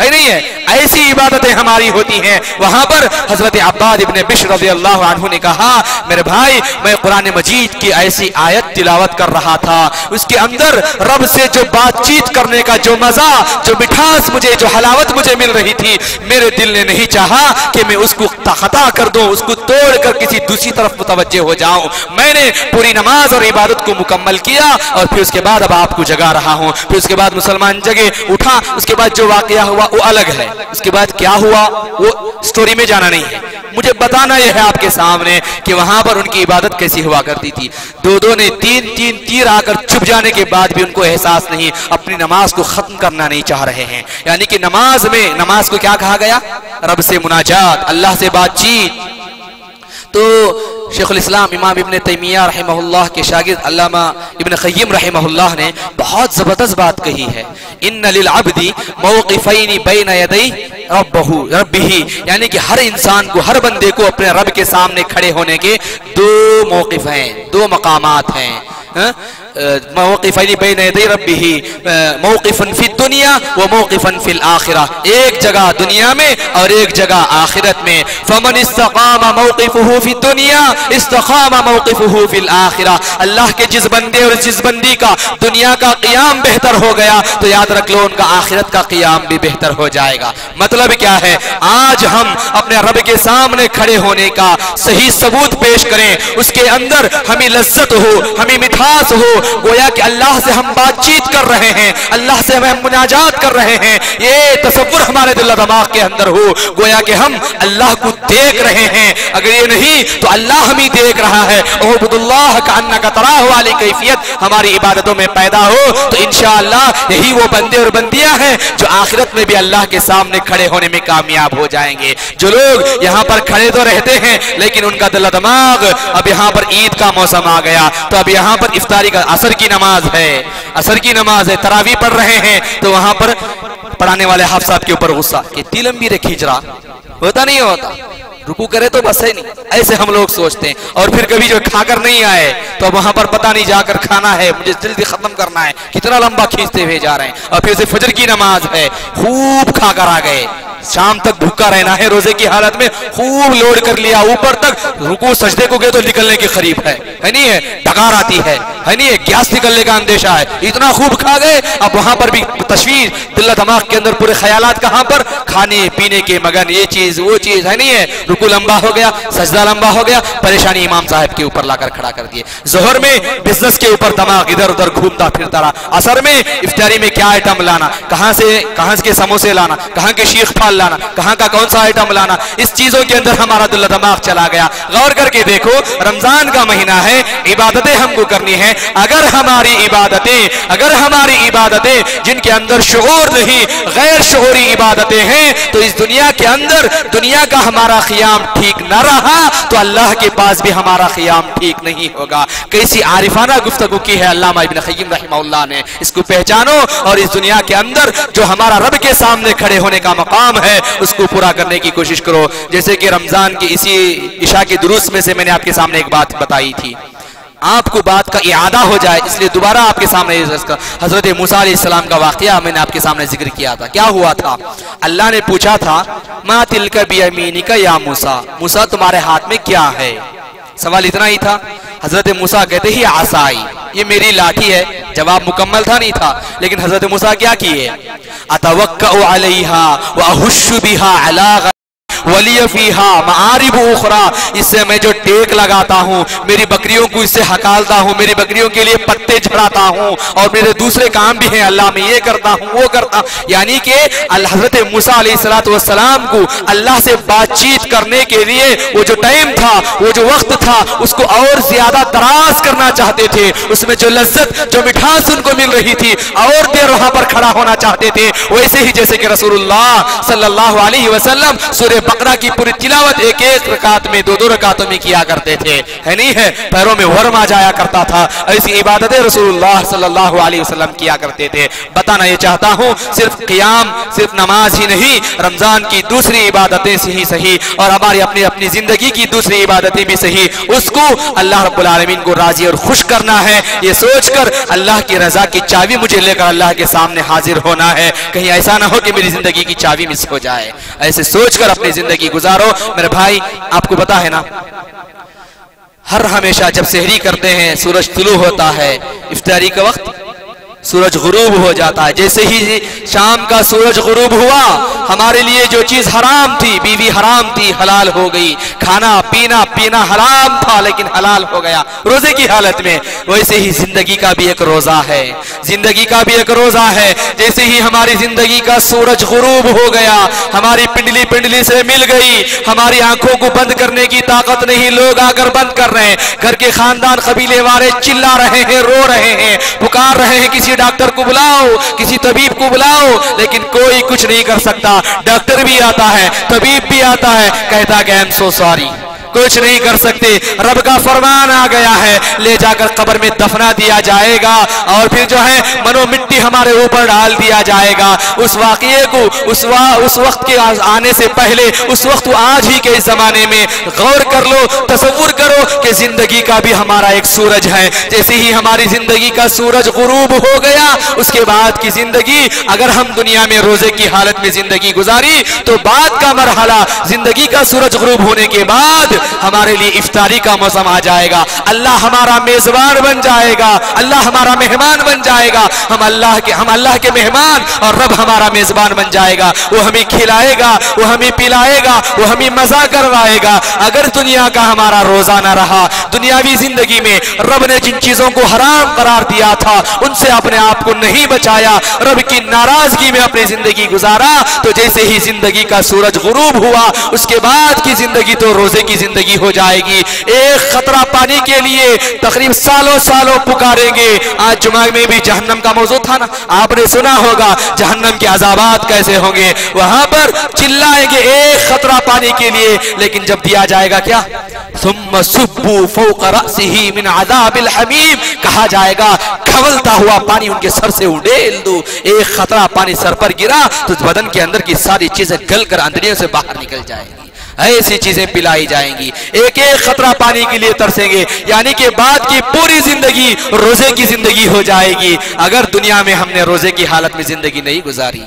S1: नहीं है। ऐसी इबादतें हमारी होती हैं। वहां पर हजरत अब्बाद इब्ने बिश्र रज़ियल्लाहु अन्हु ने कहा, मेरे भाई, मैं कुरान मजीद की ऐसी आयत तिलावत कर रहा था, उसके अंदर रब से जो बातचीत करने का जो मजा, जो मिठास मुझे, जो हलावत मुझे मिल रही थी, मेरे दिल ने नहीं चाहा कि मैं उसको खता कर दूं, उसको तोड़कर किसी दूसरी तरफ मुतवज्जे हो जाऊं। मैंने पूरी नमाज और इबादत को मुकम्मल किया, और फिर उसके बाद अब आपको जगा रहा हूं। फिर उसके बाद मुसलमान जगे, उठा, उसके बाद जो वाकया हुआ वो अलग है। उसके बाद क्या हुआ वो स्टोरी में जाना नहीं है, मुझे बताना यह है आपके सामने कि वहां पर उनकी इबादत कैसी हुआ करती थी। दो ने 3 तीर आकर छुप जाने के बाद भी उनको एहसास नहीं, अपनी नमाज को खत्म करना नहीं चाह रहे हैं। यानी कि नमाज में, नमाज को क्या कहा गया, रब से मुनाजात, अल्लाह से बातचीत। तो शेखुल इस्लाम इमाम इब्न तैमिया रहमहुल्लाह के शागिर्द अल्लामा इब्न क़य्यिम रहमहुल्लाह ने बहुत जबरदस्त बात कही है, इन्न लिल अब्दी मौक़िफ़ैनि बैन यदै रब्बिही, यानी कि हर इंसान को, हर बंदे को अपने रब के सामने खड़े होने के 2 मौक़िफ़ हैं, 2 मकामात हैं। मौक़िफ़ैनि बैन यदै रब्बिही, मौक़िफ़ुन फ़िद दुनिया व मौक़िफ़ुन फ़िल आखिरा, एक जगह दुनिया में और एक जगह आखिरत में। फ़मन इस्तक़ाम मौक़िफ़ुहु फ़िद दुनिया इस्तक़ाम मौक़िफ़ुहु फ़िल आखिरा, अल्लाह के जिस बंदे और जिस बंदी का दुनिया का क़ियाम बेहतर हो गया, तो याद रख लो उनका आखिरत का क़ियाम भी बेहतर हो जाएगा। मतलब क्या है, आज हम अपने रब के सामने खड़े होने का सही सबूत पेश करें, उसके अंदर हमें लज्जत हो, हमें मिठास हो, गोया कि अल्लाह से हम बातचीत कर रहे हैं, अल्लाह से हम मुनाजात कर रहे हैं, ये तसव्वुर हमारे दिल दिमाग के अंदर हो, गोया कि हम अल्लाह को देख रहे हैं। अगर ये नहीं तो अल्लाह हम ही देख रहा है। उबुदुल्लाह कअन्नका तराहु वाली कैफियत हमारी इबादतों में पैदा हो तो इंशाअल्लाह यही वो बंदे और बंदियां हैं जो आखिरत में भी अल्लाह के सामने खड़े होने में कामयाब हो जाएंगे। जो लोग यहाँ पर खड़े तो रहते हैं लेकिन उनका दिल दिमाग, अब यहाँ पर ईद का मौसम आ गया तो अब यहाँ पर इफ्तारी का असर की नमाज है, असर की नमाज है, तरावी पढ़ रहे हैं तो वहां पर पढ़ाने वाले हाफ साहब के ऊपर गुस्सा, कितनी लंबी रे खींचरा, होता नहीं होता, रुकू करे तो बस है नहीं, ऐसे हम लोग सोचते हैं। और फिर कभी जो खाकर नहीं आए तो वहां पर पता नहीं जाकर खाना है, मुझे जल्दी खत्म करना है, कितना लंबा खींचते हुए जा रहे हैं। और फिर से फजर की नमाज है, खूब खाकर आ गए, शाम तक भूखा रहना है रोजे की हालत में, खूब लोड कर लिया ऊपर तक, रुकू सजदे को गए तो निकलने के करीब है नहीं है, डकार आती है नहीं है, गैस निकलने का अंदेशा है, इतना खूब खा गए। अब वहां पर भी तशवीश, दिल दिमाग के अंदर पूरे ख्यालात कहां पर, खाने पीने के मगन, ये चीज वो चीज है नहीं है, रुकू लंबा हो गया, सजदा लंबा हो गया, परेशानी इमाम साहब के ऊपर लाकर खड़ा कर दिए। जोहर में बिजनेस के ऊपर दिमाग इधर उधर घूमता फिरता रहा, असर में इफ्तारी में क्या आइटम लाना, कहां के समोसे लाना, कहां के शीख फाल लाना, कहां का कौन सा आइटम लाना, इस चीजों के अंदर हमारा दिल दिमाग चला गया। गौर करके देखो, रमजान का महीना है, इबादतें हमको करनी है। अगर हमारी इबादतें जिनके अंदर शुऊर नहीं, गैर शुऊरी इबादतें हैं, तो इस दुनिया के अंदर दुनिया का हमारा क़ियाम ठीक न रहा तो अल्लाह के पास भी हमारा क़ियाम ठीक नहीं होगा। कैसी आरिफाना गुफ्तगू की है अल्लामा इब्न क़य्यिम रहमहुल्लाह ने, इसको पहचानो और इस दुनिया के अंदर जो हमारा रब के सामने खड़े होने का मकाम है उसको पूरा करने की कोशिश करो। जैसे कि रमजान की इसी इशा के दुरूस में से मैंने आपके सामने एक बात बताई थी, आपको बात का इआदा हो जाए इसलिए दोबारा आपके सामने हजरत मूसा अलैहिस्सलाम का वाकया मैंने आपके सामने जिक्र किया था। क्या हुआ था, अल्लाह ने पूछा था मा तिलका बियमीनिका या मूसा, मूसा तुम्हारे हाथ में क्या है। सवाल इतना ही था। हजरत मूसा कहते ही आसाई, ये मेरी लाठी है। जवाब मुकम्मल था नहीं था, लेकिन हजरत मूसा क्या किए, अतवक्कउ अलैहा व अहुश्शु बिहा अला वलियफीहा मारिब उखरा, इससे मैं जो टेक लगाता हूँ, मेरी बकरियों को इससे हकालता हूँ, मेरी बकरियों के लिए पत्ते झड़ाता हूँ और मेरे दूसरे काम भी हैं अल्लाह, मैं ये करता हूँ वो करता हूँ। यानी कि हजरत मूसा अलैहिस्सलाम को अल्लाह से बातचीत करने के लिए वो जो टाइम था, वो जो वक्त था, उसको और ज्यादा दराज करना चाहते थे। उसमें जो लज्जत, जो मिठास उनको मिल रही थी, और देर वहां पर खड़ा होना चाहते थे। वैसे ही जैसे कि रसूलुल्लाह सल्लल्लाहु अलैहि वसल्लम सूरह बकरा की पूरी तिलावत एक एक रकात में, दो रकातों में किया करते थे, है नहीं है, पैरों में वर्म आ जाया करता था। ऐसी इबादतें रसूलुल्लाह सल्लल्लाहु अलैहि वसल्लम किया करते थे। बताना ये चाहता हूँ, सिर्फ क़ियाम, सिर्फ नमाज ही नहीं, रमजान की दूसरी इबादतें से ही सही और हमारी अपनी जिंदगी की दूसरी इबादतें भी सही, उसको अल्लाह रब्बुल आलमीन को राजी और खुश करना है। ये सोचकर अल्लाह की रजा की चाबी मुझे लेकर अल्लाह के सामने हाजिर होना है। कहीं ऐसा ना हो कि मेरी जिंदगी की चाबी मिस हो जाए। ऐसे सोचकर अपनी जिंदगी गुजारो। मेरे भाई, आपको पता है ना, हर हमेशा जब सहरी करते हैं सूरज तुलू होता है, इफ्तारी का वक्त सूरज गुरूब हो जाता है। जैसे ही शाम का सूरज गुरूब हुआ, हमारे लिए जो चीज हराम थी, बीवी हराम थी, हलाल हो गई। खाना पीना हराम था लेकिन हलाल हो गया रोजे की हालत में। वैसे ही जिंदगी का भी एक रोजा है, जिंदगी का भी एक रोजा है। जैसे ही हमारी जिंदगी का सूरज गुरूब हो गया, हमारी पिंडली से मिल गई, हमारी आंखों को बंद करने की ताकत नहीं, लोग आकर बंद कर रहे हैं। घर के खानदान कबीले वाले चिल्ला रहे हैं, रो रहे हैं, पुकार रहे हैं, किसी डॉक्टर को बुलाओ, किसी तबीब को बुलाओ, लेकिन कोई कुछ नहीं कर सकता। डॉक्टर भी आता है, तबीब भी आता है, कहता है आई एम सो सॉरी, कुछ नहीं कर सकते। रब का फरमान आ गया है, ले जाकर कब्र में दफना दिया जाएगा और फिर जो है मनो मिट्टी हमारे ऊपर डाल दिया जाएगा। उस वाक़ये को उस वक्त के आने से पहले, उस वक्त आज ही के इस जमाने में गौर कर लो, तसव्वुर करो कि जिंदगी का भी हमारा एक सूरज है। जैसे ही हमारी जिंदगी का सूरज गुरूब हो गया, उसके बाद की जिंदगी, अगर हम दुनिया में रोजे की हालत में जिंदगी गुजारी तो बाद का मरहला, जिंदगी का सूरज गुरूब होने के बाद
S2: हमारे लिए इफ्तारी का मौसम आ जाएगा, अल्लाह हमारा मेजबान बन जाएगा, अल्लाह हमारा मेहमान बन जाएगा, हम अल्लाह के मेहमान और रब हमारा मेजबान बन जाएगा। वो हमें खिलाएगा, वो हमें पिलाएगा, वो हमें मजा करवाएगा। अगर दुनिया का हमारा रोजा ना रहा, दुनियावी जिंदगी में रब ने जिन चीजों को हराम करार दिया था उनसे अपने आप को नहीं बचाया, रब की नाराजगी में अपनी जिंदगी गुजारा, तो जैसे ही जिंदगी का सूरज गुरूब हुआ उसके बाद की जिंदगी तो रोजे की जिंदगी हो जाएगी। एक खतरा पानी के लिए तकरीब सालों सालों पुकारेंगे। आज जुमा में भी जहन्नम का मौजूद था ना, आपने सुना होगा जहन्नम के अजाबात कैसे होंगे, वहां पर चिल्लाएंगे एक खतरा पानी के लिए, लेकिन जब दिया जाएगा क्या, सुम्मा सुब्बू फौqa रअसिही मिन अज़ाबिल हमीम, कहा जाएगा खवलता हुआ पानी उनके सर से उड़ेल दो। एक खतरा पानी सर पर गिरा तो बदन के अंदर की सारी चीजें गलकर अंदरियों से बाहर निकल जाएंगी, ऐसी चीजें पिलाई जाएंगी। एक एक खतरा पानी के लिए तरसेंगे, यानी कि बाद की पूरी जिंदगी रोजे की जिंदगी हो जाएगी। अगर दुनिया में हमने रोजे की हालत में जिंदगी नहीं गुजारी,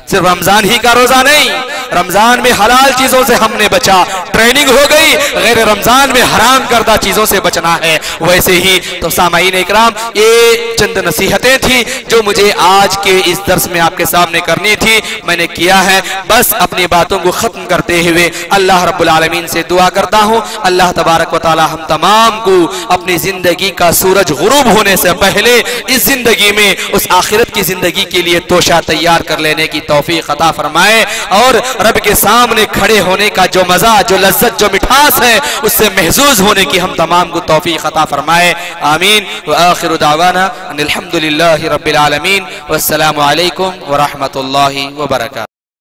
S2: सिर्फ रमजान ही का रोजा नहीं, रमजान में हलाल चीजों से हमने बचा, ट्रेनिंग हो गई, गैर रमजान में हराम करदा चीजों से बचना है। वैसे ही तो सामाईन इकराम, ये चंद नसीहतें थी जो मुझे आज के इस दर्स में आपके सामने करनी थी, मैंने किया है। बस अपनी बातों को खत्म करते हुए अल्लाह रब्बुल आलमीन से दुआ करता हूँ, अल्लाह तबारक व तआला हम तमाम को अपनी जिंदगी का सूरज गुरूब होने से पहले इस जिंदगी में उस आखिरत की जिंदगी के लिए तोशा तैयार कर लेने की तौफीक अता फरमाए, और रब के सामने खड़े होने का जो मजा, जो लज्जत, जो मिठास है उससे महजूज होने की हम तमाम को तौफीक अता फरमाए। आमीन। व आखिरु दावाना अनिल हम्दुलिल्लाहि रब्बिल आलमीन। वस्सलामु अलैकुम व रहमतुल्लाहि व बरकातुहू।